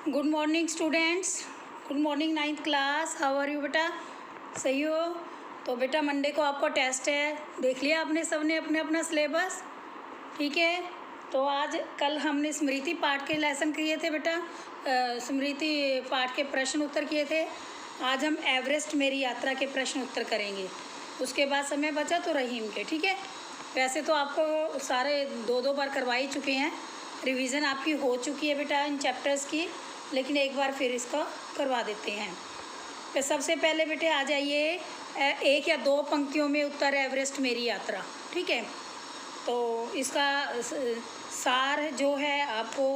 Good morning students. Good morning ninth class. How are you बेटा? सही हो? तो बेटा मंडे को आपका टेस्ट है, देख लिया आपने सबने अपने अपना सिलेबस? ठीक है। तो आज कल हमने स्मृति पाठ के लेसन किए थे बेटा, स्मृति पाठ के प्रश्न उत्तर किए थे। आज हम एवरेस्ट मेरी यात्रा के प्रश्न उत्तर करेंगे। उसके बाद समय बचा तो रहीम के। ठीक है। वैसे तो आपको सारे दो बार करवा ही चुके हैं, रिवीजन आपकी हो चुकी है बेटा इन चैप्टर्स की, लेकिन एक बार फिर इसको करवा देते हैं। तो सबसे पहले बेटे आ जाइए, एक या दो पंक्तियों में उत्तर एवरेस्ट मेरी यात्रा। ठीक है। तो इसका सार जो है आपको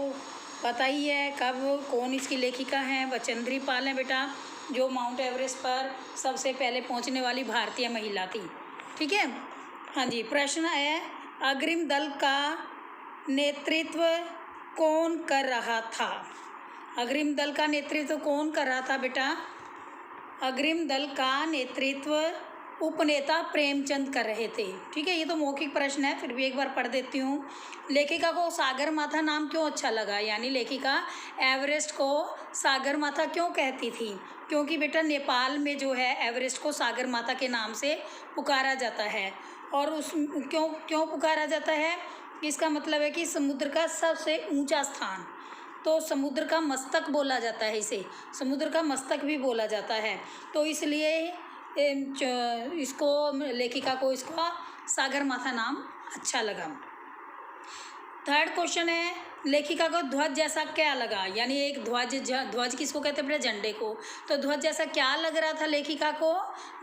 पता ही है, कब कौन इसकी लेखिका हैं, बचेंद्री पाल हैं बेटा, जो माउंट एवरेस्ट पर सबसे पहले पहुंचने वाली भारतीय महिला थी। ठीक है। हाँ जी, प्रश्न है अग्रिम दल का नेतृत्व कौन कर रहा था? अग्रिम दल का नेतृत्व कौन कर रहा था बेटा? अग्रिम दल का नेतृत्व उपनेता प्रेमचंद कर रहे थे। ठीक है। ये तो मौखिक प्रश्न है, फिर भी एक बार पढ़ देती हूँ। लेखिका को सागर माथा नाम क्यों अच्छा लगा? यानी लेखिका एवरेस्ट को सागर माथा क्यों कहती थी? क्योंकि बेटा नेपाल में जो है एवरेस्ट को सागर माथा के नाम से पुकारा जाता है। और उस क्यों पुकारा जाता है? इसका मतलब है कि समुद्र का सबसे ऊंचा स्थान, तो समुद्र का मस्तक बोला जाता है, इसे समुद्र का मस्तक भी बोला जाता है। तो इसलिए इसको लेखिका को इसका सागर माथा नाम अच्छा लगा। थर्ड क्वेश्चन है लेखिका को ध्वज जैसा क्या लगा? यानी एक ध्वज किसको कहते हैं बेटा? झंडे को। तो ध्वज जैसा क्या लग रहा था लेखिका को?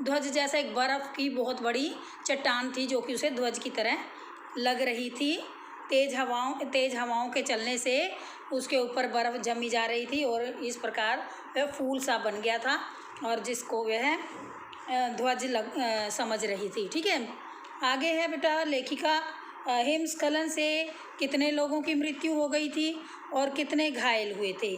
ध्वज जैसा एक बर्फ़ की बहुत बड़ी चट्टान थी जो कि उसे ध्वज की तरह लग रही थी। तेज़ हवाओं के चलने से उसके ऊपर बर्फ़ जमी जा रही थी और इस प्रकार वह फूल सा बन गया था, और जिसको वह ध्वज समझ रही थी। ठीक है। आगे है बेटा लेखिका हिमस्खलन से कितने लोगों की मृत्यु हो गई थी और कितने घायल हुए थे?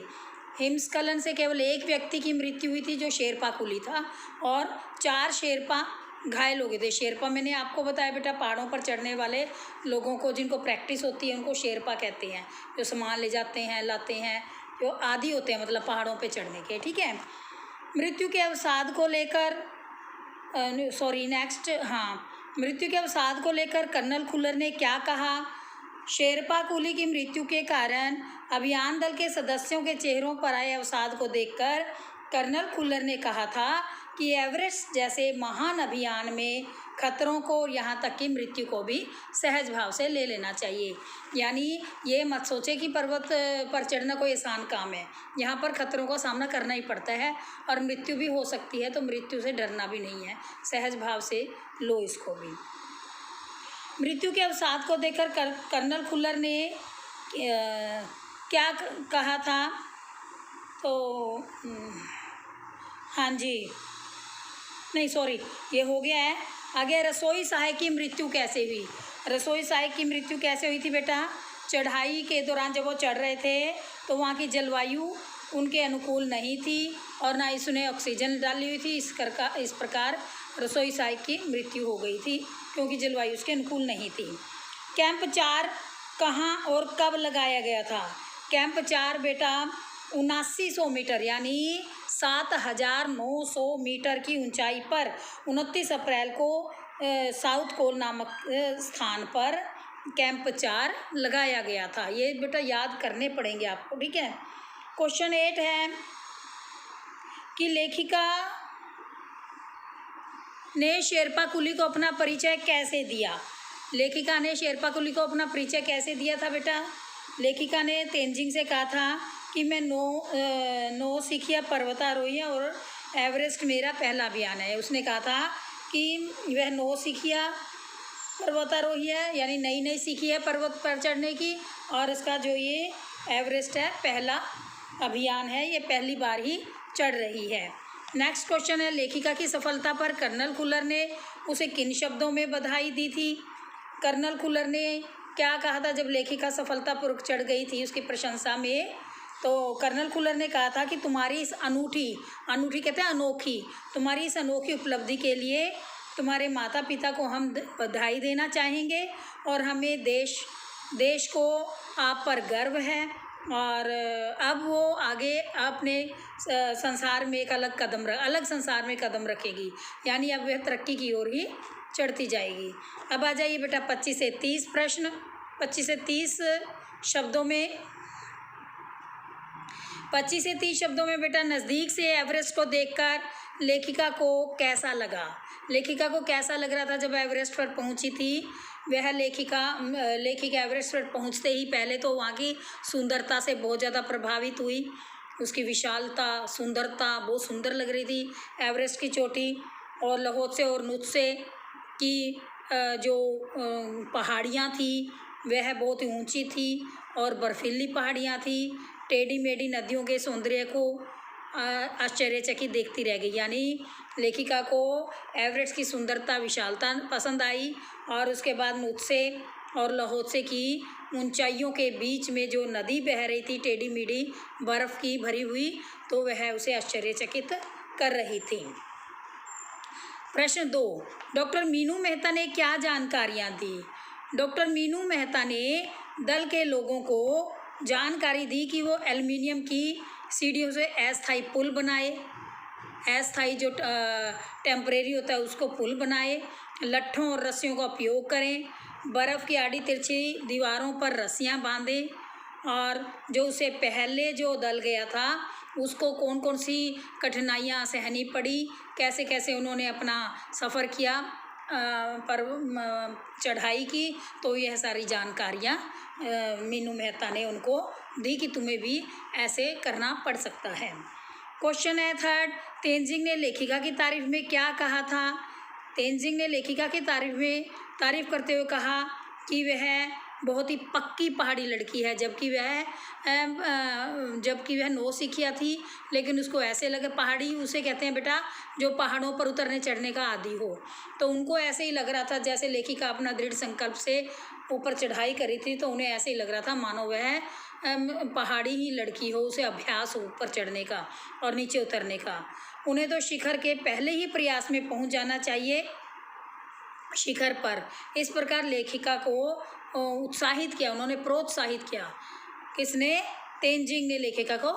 हिमस्खलन से केवल एक व्यक्ति की मृत्यु हुई थी जो शेरपा कुली था, और 4 शेरपा घायल हो गए थे। शेरपा मैंने आपको बताया बेटा, पहाड़ों पर चढ़ने वाले लोगों को जिनको प्रैक्टिस होती है उनको शेरपा कहते हैं, जो सामान ले जाते हैं, लाते हैं, जो आदी होते हैं मतलब पहाड़ों पे चढ़ने के। ठीक है। मृत्यु के अवसाद को लेकर मृत्यु के अवसाद को लेकर कर्नल खुल्लर ने क्या कहा? शेरपा कुली की मृत्यु के कारण अभियान दल के सदस्यों के चेहरों पर आए अवसाद को देखकर कर्नल खुल्लर ने कहा था कि एवरेस्ट जैसे महान अभियान में खतरों को, यहाँ तक कि मृत्यु को भी सहज भाव से ले लेना चाहिए। यानी ये मत सोचे कि पर्वत पर चढ़ना कोई आसान काम है, यहाँ पर खतरों का सामना करना ही पड़ता है और मृत्यु भी हो सकती है, तो मृत्यु से डरना भी नहीं है, सहज भाव से लो इसको भी। मृत्यु के अवसाद को देखकर कर्नल खुल्लर ने क्या कहा था? तो हाँ जी, नहीं सॉरी, ये हो गया है। आगे रसोई सहायक की मृत्यु कैसे हुई? रसोई सहायक की मृत्यु कैसे हुई थी बेटा? चढ़ाई के दौरान जब वो चढ़ रहे थे तो वहाँ की जलवायु उनके अनुकूल नहीं थी और ना इसने ऑक्सीजन डाली हुई थी, इस प्रकार रसोई सहायक की मृत्यु हो गई थी क्योंकि जलवायु उसके अनुकूल नहीं थी। कैंप 4 कहाँ और कब लगाया गया था? कैंप 4 बेटा 7900 मीटर यानी 7900 मीटर की ऊंचाई पर 29 अप्रैल को साउथ कोल नामक स्थान पर कैंप 4 लगाया गया था। ये बेटा याद करने पड़ेंगे आपको। ठीक है। क्वेश्चन 8 है कि लेखिका ने शेरपा कुली को अपना परिचय कैसे दिया? लेखिका ने शेरपा कुली को अपना परिचय कैसे दिया था बेटा? लेखिका ने तेंजिंग से कहा था कि मैं नौ सीखिया पर्वतारोही और एवरेस्ट मेरा पहला अभियान है। उसने कहा था कि वह 9 सीखिया पर्वतारोही है, यानी नई सीखी है पर्वत पर चढ़ने की, और इसका जो ये एवरेस्ट है पहला अभियान है, ये पहली बार ही चढ़ रही है। नेक्स्ट क्वेश्चन है लेखिका की सफलता पर कर्नल खुल्लर ने उसे किन शब्दों में बधाई दी थी? कर्नल खुल्लर ने क्या कहा था जब लेखिका सफलतापूर्वक चढ़ गई थी उसकी प्रशंसा में? तो कर्नल खुल्लर ने कहा था कि तुम्हारी इस अनूठी कहते हैं अनोखी, तुम्हारी इस अनोखी उपलब्धि के लिए तुम्हारे माता पिता को हम बधाई देना चाहेंगे और हमें देश को आप पर गर्व है। और अब वो आगे अपने संसार में एक अलग संसार में कदम रखेगी, यानी अब वह तरक्की की ओर ही चढ़ती जाएगी। अब आ जाइए बेटा 25 से 30 प्रश्न। 25 से 30 शब्दों में 25 से 30 शब्दों में बेटा, नज़दीक से एवरेस्ट को देखकर लेखिका को कैसा लगा? लेखिका को कैसा लग रहा था जब एवरेस्ट पर पहुंची थी? वह लेखिका एवरेस्ट पर पहुंचते ही पहले तो वहाँ की सुंदरता से बहुत ज़्यादा प्रभावित हुई। उसकी विशालता, सुंदरता बहुत सुंदर लग रही थी एवरेस्ट की चोटी। और लहोत्से और नुत्से की जो पहाड़ियाँ थी वह बहुत ही ऊंची थी और बर्फीली पहाड़ियाँ थी। टेढ़ी मेढ़ी नदियों के सौंदर्य को आश्चर्यचकित देखती रह गई, यानी लेखिका को एवरेस्ट की सुंदरता, विशालता पसंद आई। और उसके बाद नुत्से और लहोत्से की ऊंचाइयों के बीच में जो नदी बह रही थी टेढ़ी मेढ़ी बर्फ़ की भरी हुई, तो वह उसे आश्चर्यचकित कर रही थी। प्रश्न 2, डॉक्टर मीनू मेहता ने क्या जानकारियाँ दी? डॉक्टर मीनू मेहता ने दल के लोगों को जानकारी दी कि वो एल्युमिनियम की सीढ़ियों से अस्थायी पुल बनाए, अस्थायी जो टेम्परेरी होता है उसको पुल बनाए, लट्ठों और रस्सियों का उपयोग करें, बर्फ़ की आड़ी तिरछी दीवारों पर रस्सियां बांधें, और जो उससे पहले जो दल गया था उसको कौन कौन सी कठिनाइयाँ सहनी पड़ी, कैसे कैसे उन्होंने अपना सफ़र किया, पर चढ़ाई की, तो यह सारी जानकारियाँ मीनू मेहता ने उनको दी कि तुम्हें भी ऐसे करना पड़ सकता है। क्वेश्चन है 3, तेनजिंग ने लेखिका की तारीफ में क्या कहा था? तेनजिंग ने लेखिका की तारीफ करते हुए कहा कि वह बहुत ही पक्की पहाड़ी लड़की है, जबकि वह नौसिखिया थी, लेकिन उसको ऐसे लगे, पहाड़ी उसे कहते हैं बेटा जो पहाड़ों पर उतरने चढ़ने का आदी हो, तो उनको ऐसे ही लग रहा था जैसे लेखिका अपना दृढ़ संकल्प से ऊपर चढ़ाई करी थी, तो उन्हें ऐसे ही लग रहा था मानो वह पहाड़ी ही लड़की हो, उसे अभ्यास हो ऊपर चढ़ने का और नीचे उतरने का। उन्हें तो शिखर के पहले ही प्रयास में पहुंच जाना चाहिए शिखर पर। इस प्रकार लेखिका को उत्साहित किया, उन्होंने प्रोत्साहित किया। किसने? तेनजिंग ने लेखिका को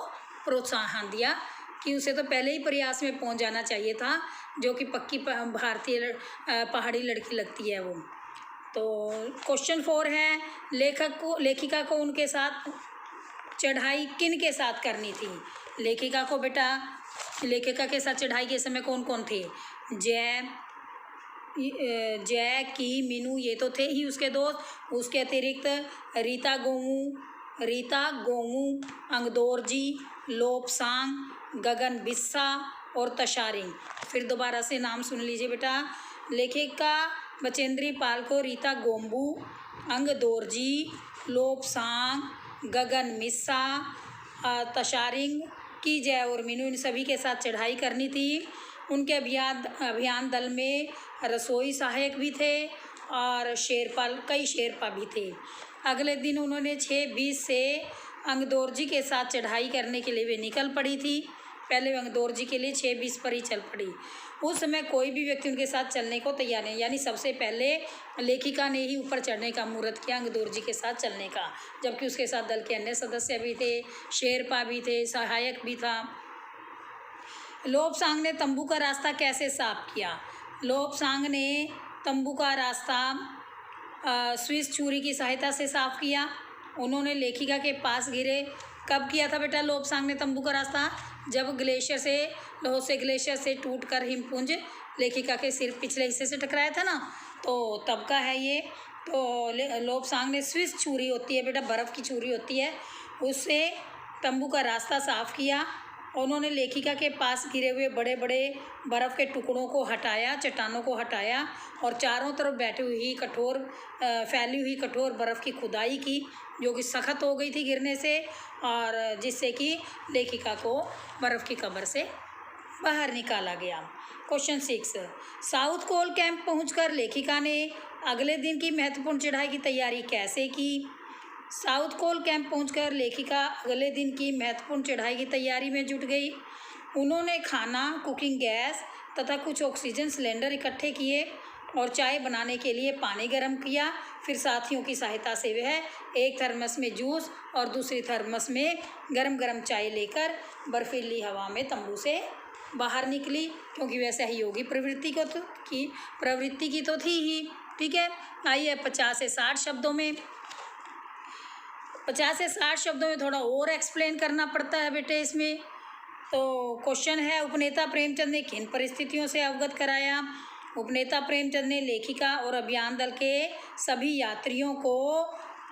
प्रोत्साहन दिया कि उसे तो पहले ही प्रयास में पहुंच जाना चाहिए था, जो कि पक्की भारतीय पहाड़ी लड़की लगती है वो। तो क्वेश्चन 4 है, लेखिका को उनके साथ चढ़ाई किन के साथ करनी थी? लेखिका को बेटा, लेखिका के साथ चढ़ाई के समय कौन कौन थे? जय की मीनू ये तो थे ही उसके दोस्त, उसके अतिरिक्त रीता गोमू, अंगदोरजी, लोपसांग, गगन बिस्सा और तशारिंग। फिर दोबारा से नाम सुन लीजिए बेटा। लेखिका बचेंद्री पाल को रीता गोम्बू, अंगदोरजी, लोपसांग, गगन मिस्सा, तशारिंग की जय और मीनू, इन सभी के साथ चढ़ाई करनी थी। उनके अभियान दल में रसोई सहायक भी थे और कई शेरपा भी थे। अगले दिन उन्होंने 6:20 से अंगदोरजी के साथ चढ़ाई करने के लिए वे निकल पड़ी थी। पहले अंगदोरजी के लिए 6:20 पर ही चल पड़ी। उस समय कोई भी व्यक्ति उनके साथ चलने को तैयार नहीं, यानी सबसे पहले लेखिका ने ही ऊपर चढ़ने का मुहूर्त किया अंगदोरजी के साथ चलने का, जबकि उसके साथ दल के अन्य सदस्य भी थे, शेरपा भी थे, सहायक भी था। लोपसांग ने तंबू का रास्ता कैसे साफ किया? लोपसांग ने तंबू का रास्ता स्विस छुरी की सहायता से साफ किया। उन्होंने लेखिका के पास घिरे। कब किया था बेटा लोपसांग ने तंबू का रास्ता? जब लहोत्से ग्लेशियर से टूटकर हिमपुंज लेखिका के सिर पिछले हिस्से से टकराया था ना, तो तब का है ये। तो लोपसांग ने स्विस छुरी होती है बेटा, बर्फ़ की छुरी होती है, उससे तंबू का रास्ता साफ किया। उन्होंने लेखिका के पास गिरे हुए बड़े बड़े बर्फ़ के टुकड़ों को हटाया, चट्टानों को हटाया और चारों तरफ फैली हुई कठोर बर्फ़ की खुदाई की, जो कि सख्त हो गई थी गिरने से, और जिससे कि लेखिका को बर्फ़ की कब्र से बाहर निकाला गया। क्वेश्चन 6, साउथ कोल कैंप पहुंचकर लेखिका ने अगले दिन की महत्वपूर्ण चढ़ाई की तैयारी कैसे की? साउथ कोल कैंप पहुंचकर लेखिका अगले दिन की महत्वपूर्ण चढ़ाई की तैयारी में जुट गई। उन्होंने खाना, कुकिंग गैस तथा कुछ ऑक्सीजन सिलेंडर इकट्ठे किए और चाय बनाने के लिए पानी गर्म किया। फिर साथियों की सहायता से वह एक थर्मस में जूस और दूसरी थर्मस में गरम गरम चाय लेकर बर्फीली हवा में तंबू से बाहर निकली, क्योंकि वह सहयोगी प्रवृत्ति की तो थी ही। ठीक है, आइए 50 से 60 शब्दों में 50 से 60 शब्दों में थोड़ा और एक्सप्लेन करना पड़ता है बेटे इसमें। तो क्वेश्चन है, उपनेता प्रेमचंद ने किन परिस्थितियों से अवगत कराया? उपनेता प्रेमचंद ने लेखिका और अभियान दल के सभी यात्रियों को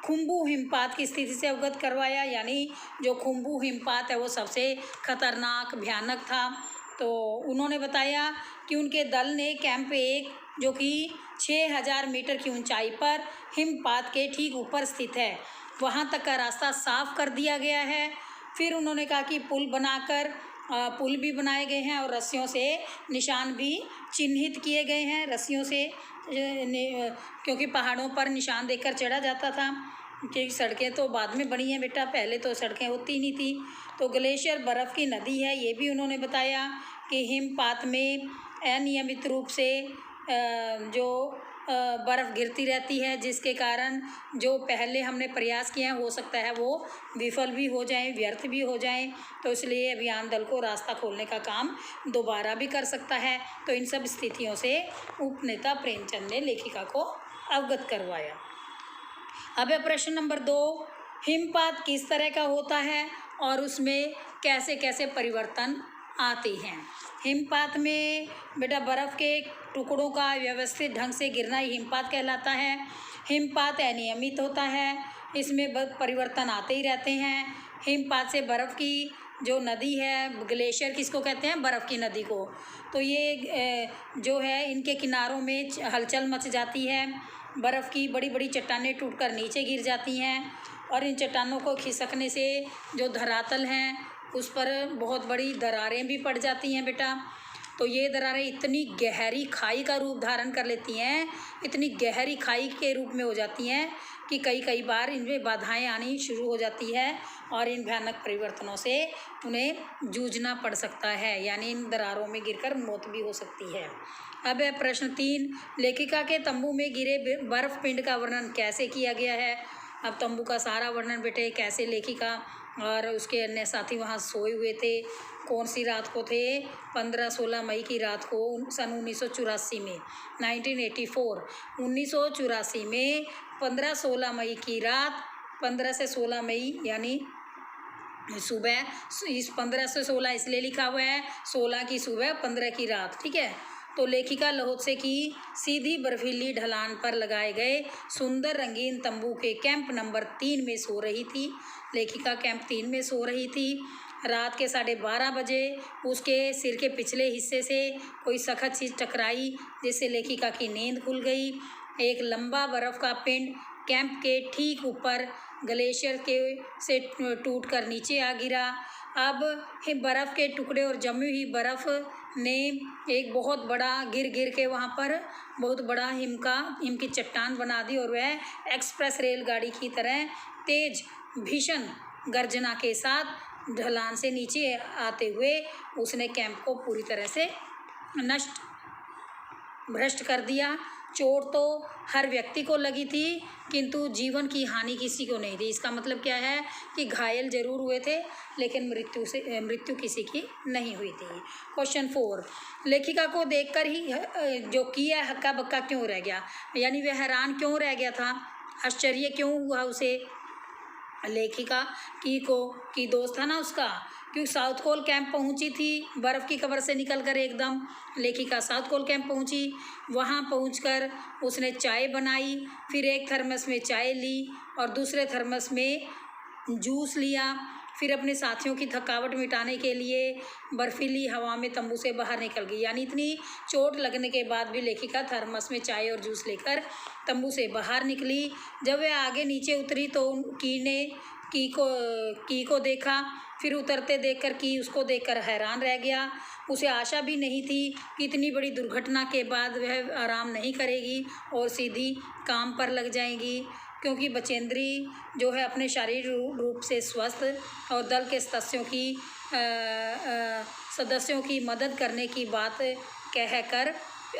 खुम्बू हिमपात की स्थिति से अवगत करवाया। यानी जो खुम्बू हिमपात है वो सबसे खतरनाक भयानक था। तो उन्होंने बताया कि उनके दल ने कैंप 1 जो कि 6000 मीटर की ऊंचाई पर हिमपात के ठीक ऊपर स्थित है, वहां तक का रास्ता साफ कर दिया गया है। फिर उन्होंने कहा कि पुल भी बनाए गए हैं और रस्सियों से निशान भी चिन्हित किए गए हैं। रस्सियों से क्योंकि पहाड़ों पर निशान देखकर चढ़ा जाता था, क्योंकि सड़कें तो बाद में बनी हैं बेटा, पहले तो सड़कें होती नहीं थी। तो ग्लेशियर बर्फ़ की नदी है, ये भी उन्होंने बताया कि हिमपात में अनियमित रूप से बर्फ़ गिरती रहती है, जिसके कारण जो पहले हमने प्रयास किए हैं हो सकता है वो विफल भी हो जाएं, व्यर्थ भी हो जाएं। तो इसलिए अभियान दल को रास्ता खोलने का काम दोबारा भी कर सकता है। तो इन सब स्थितियों से उपनेता प्रेमचंद ने लेखिका को अवगत करवाया। अब है प्रश्न नंबर 2, हिमपात किस तरह का होता है और उसमें कैसे कैसे परिवर्तन आते हैं? हिमपात में बेटा बर्फ़ के टुकड़ों का व्यवस्थित ढंग से गिरना ही हिमपात कहलाता है। हिमपात अनियमित होता है, इसमें परिवर्तन आते ही रहते हैं। हिमपात से बर्फ़ की जो नदी है, ग्लेशियर किसको कहते हैं? बर्फ़ की नदी को। तो ये जो है इनके किनारों में हलचल मच जाती है, बर्फ़ की बड़ी बड़ी चट्टानें टूटकर नीचे गिर जाती हैं और इन चट्टानों को खिसकने से जो धरातल हैं उस पर बहुत बड़ी दरारें भी पड़ जाती हैं बेटा। तो ये दरारें इतनी गहरी खाई का रूप धारण कर लेती हैं, इतनी गहरी खाई के रूप में हो जाती हैं कि कई बार इनमें बाधाएं आनी शुरू हो जाती है और इन भयानक परिवर्तनों से उन्हें जूझना पड़ सकता है, यानी इन दरारों में गिरकर मौत भी हो सकती है। अब है प्रश्न 3, लेखिका के तंबू में गिरे बर्फ पिंड का वर्णन कैसे किया गया है? अब तंबू का सारा वर्णन बेटे कैसे लेखिका और उसके अन्य साथी वहाँ सोए हुए थे, कौन सी रात को थे? 15-16 मई की रात को सन 1984 में 1984 में 15-16 मई की रात, 15 से 16 मई यानी सुबह, इस 15 से 16 इसलिए लिखा हुआ है, 16 की सुबह 15 की रात। ठीक है, तो लेखिका लहोत्से की सीधी बर्फीली ढलान पर लगाए गए सुंदर रंगीन तंबू के कैंप नंबर 3 में सो रही थी। लेखिका कैंप 3 में सो रही थी। रात के 12:30 बजे उसके सिर के पिछले हिस्से से कोई सख्त चीज़ टकराई, जिससे लेखिका की नींद खुल गई। एक लंबा बर्फ़ का पिंड कैंप के ठीक ऊपर ग्लेशियर के से टूटकर नीचे आ गिरा। अब बर्फ़ के टुकड़े और जमी हुई बर्फ़ ने एक बहुत बड़ा गिर के वहाँ पर बहुत बड़ा हिम की चट्टान बना दी और वह एक्सप्रेस रेलगाड़ी की तरह तेज भीषण गर्जना के साथ ढलान से नीचे आते हुए उसने कैंप को पूरी तरह से भ्रष्ट कर दिया। चोट तो हर व्यक्ति को लगी थी, किंतु जीवन की हानि किसी को नहीं थी। इसका मतलब क्या है कि घायल जरूर हुए थे, लेकिन मृत्यु किसी की नहीं हुई थी। क्वेश्चन 4, लेखिका को देखकर ही जो किया हक्का बक्का क्यों रह गया? यानी वह हैरान क्यों रह गया था, आश्चर्य क्यों हुआ उसे? लेखिका की दोस्त था ना उसका, क्योंकि साउथ कोल कैंप पहुंची थी बर्फ़ की कब्र से निकलकर एकदम। लेखिका साउथ कोल कैंप पहुंची, वहां पहुंचकर उसने चाय बनाई, फिर एक थर्मस में चाय ली और दूसरे थर्मस में जूस लिया। फिर अपने साथियों की थकावट मिटाने के लिए बर्फीली हवा में तंबू से बाहर निकल गई। यानी इतनी चोट लगने के बाद भी लेखिका थर्मस में चाय और जूस लेकर तंबू से बाहर निकली। जब वह आगे नीचे उतरी तो की को देखा, फिर उतरते देखकर की उसको देखकर हैरान रह गया। उसे आशा भी नहीं थी कि इतनी बड़ी दुर्घटना के बाद वह आराम नहीं करेगी और सीधी काम पर लग जाएगी, क्योंकि बचेंद्री जो है अपने शारीरिक रूप से स्वस्थ और दल के सदस्यों की मदद करने की बात कहकर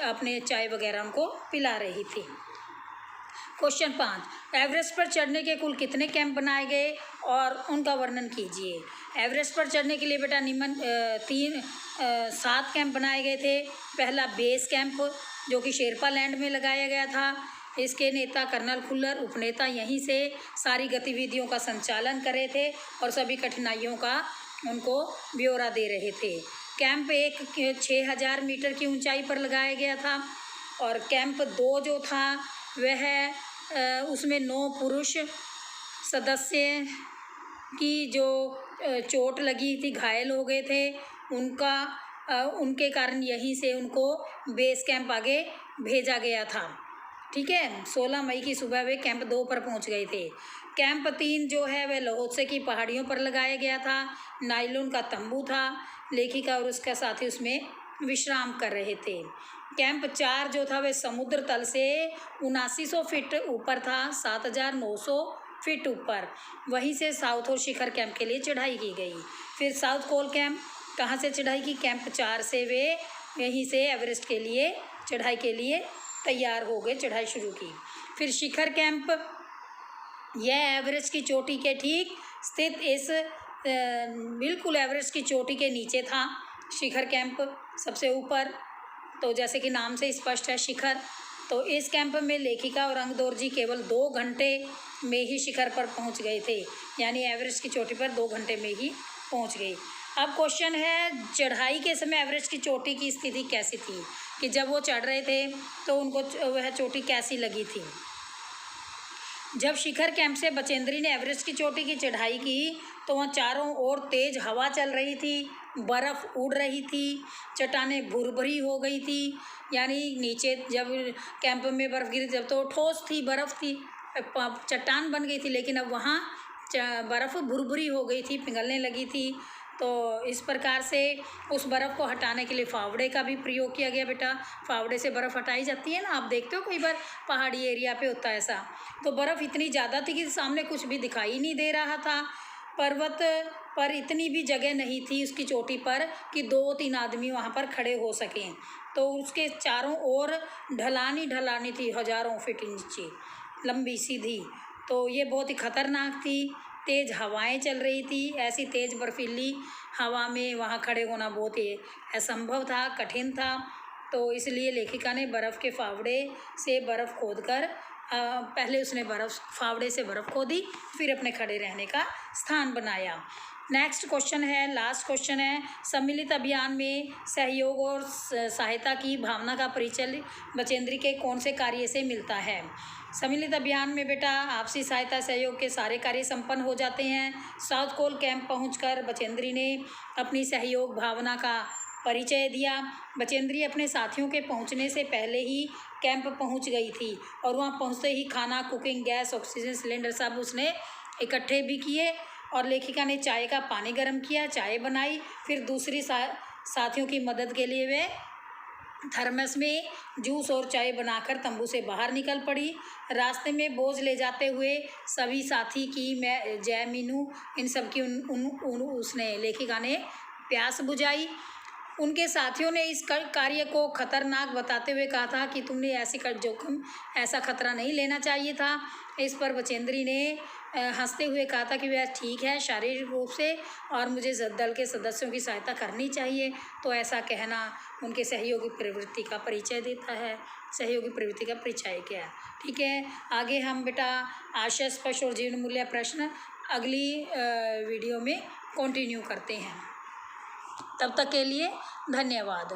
अपने चाय वगैरह उनको पिला रही थी। क्वेश्चन 5, एवरेस्ट पर चढ़ने के कुल कितने कैंप बनाए गए और उनका वर्णन कीजिए। एवरेस्ट पर चढ़ने के लिए बेटा 7 कैंप बनाए गए थे। पहला बेस कैंप जो कि शेरपा लैंड में लगाया गया था। इसके नेता कर्नल खुल्लर उपनेता यहीं से सारी गतिविधियों का संचालन कर रहे थे और सभी कठिनाइयों का उनको ब्यौरा दे रहे थे। कैंप 1 6000 मीटर की ऊंचाई पर लगाया गया था और कैंप 2 जो था वह उसमें 9 पुरुष सदस्य की जो चोट लगी थी, घायल हो गए थे, उनके कारण यहीं से उनको बेस कैंप आगे भेजा गया था। ठीक है, 16 मई की सुबह वे कैंप 2 पर पहुंच गए थे। कैंप 3 जो है वह लहोत्से की पहाड़ियों पर लगाया गया था। नायलॉन का तंबू था। लेखिका और उसका साथी उसमें विश्राम कर रहे थे। कैंप 4 जो था वह समुद्र तल से 7900 फीट ऊपर था, 7900 फीट ऊपर। वहीं से साउथ और शिखर कैंप के लिए चढ़ाई की गई। फिर साउथ कोल कैंप कहाँ से चढ़ाई की? कैंप 4 से वे यहीं से एवरेस्ट के लिए चढ़ाई के लिए तैयार हो गए, चढ़ाई शुरू की। फिर शिखर कैंप, यह एवरेस्ट की चोटी के ठीक स्थित इस बिल्कुल एवरेस्ट की चोटी के नीचे था। शिखर कैंप सबसे ऊपर, तो जैसे कि नाम से स्पष्ट है शिखर। तो इस कैंप में लेखिका और अंगदोर्जी केवल 2 घंटे में ही शिखर पर पहुंच गए थे, यानी एवरेस्ट की चोटी पर 2 घंटे में ही पहुंच गए। अब क्वेश्चन है, चढ़ाई के समय एवरेस्ट की चोटी की स्थिति कैसी थी, कि जब वो चढ़ रहे थे तो उनको वह चोटी कैसी लगी थी। जब शिखर कैंप से बचेंद्री ने एवरेस्ट की चोटी की चढ़ाई की तो वहाँ चारों ओर तेज हवा चल रही थी, बर्फ़ उड़ रही थी, चट्टानें भुरभुरी हो गई थी। यानी नीचे जब कैंप में बर्फ़ गिरी जब तो ठोस थी, बर्फ़ थी, चट्टान बन गई थी, लेकिन अब वहाँ बर्फ़ भुरभुरी हो गई थी, पिघलने लगी थी। तो इस प्रकार से उस बर्फ़ को हटाने के लिए फावड़े का भी प्रयोग किया गया। बेटा फावड़े से बर्फ़ हटाई जाती है ना, आप देखते हो कई बार पहाड़ी एरिया पे होता है ऐसा। तो बर्फ़ इतनी ज़्यादा थी कि सामने कुछ भी दिखाई नहीं दे रहा था। पर्वत पर इतनी भी जगह नहीं थी उसकी चोटी पर कि 2-3 आदमी वहाँ पर खड़े हो सकें। तो उसके चारों ओर ढलानी ढलानी थी, हज़ारों फीट नीचे लंबी सीधी। तो ये बहुत ही खतरनाक थी। तेज़ हवाएं चल रही थी। ऐसी तेज़ बर्फीली हवा में वहाँ खड़े होना बहुत ही असंभव था, कठिन था। तो इसलिए लेखिका ने बर्फ़ के फावड़े से बर्फ़ खोदकर पहले उसने फावड़े से बर्फ़ खोदी, फिर अपने खड़े रहने का स्थान बनाया। नेक्स्ट क्वेश्चन है, लास्ट क्वेश्चन है, सम्मिलित अभियान में सहयोग और सहायता की भावना का परिचय बचेंद्री के कौन से कार्य से मिलता है? सम्मिलित अभियान में बेटा आपसी सहायता सहयोग के सारे कार्य संपन्न हो जाते हैं। साउथ कोल कैंप पहुंचकर बचेंद्री ने अपनी सहयोग भावना का परिचय दिया। बचेंद्री अपने साथियों के पहुंचने से पहले ही कैंप पहुंच गई थी और वहां पहुंचते ही खाना, कुकिंग गैस, ऑक्सीजन सिलेंडर सब उसने इकट्ठे भी किए। और लेखिका ने चाय का पानी गर्म किया, चाय बनाई। फिर दूसरी साथियों की मदद के लिए वे थर्मस में जूस और चाय बनाकर तंबू से बाहर निकल पड़ी। रास्ते में बोझ ले जाते हुए सभी साथी की जय मीनू इन सब की उसने लेखिका ने प्यास बुझाई। उनके साथियों ने इस कार्य को खतरनाक बताते हुए कहा था कि तुमने ऐसा खतरा नहीं लेना चाहिए था। इस पर बचेंद्री ने हंसते हुए कहा था कि वह ठीक है शारीरिक रूप से और मुझे दल के सदस्यों की सहायता करनी चाहिए। तो ऐसा कहना उनके सहयोगी प्रवृत्ति का परिचय देता है। सहयोगी प्रवृत्ति का परिचय क्या है? ठीक है, आगे हम बेटा आशय स्पर्श और जीवन मूल्य प्रश्न अगली वीडियो में कंटिन्यू करते हैं। तब तक के लिए धन्यवाद।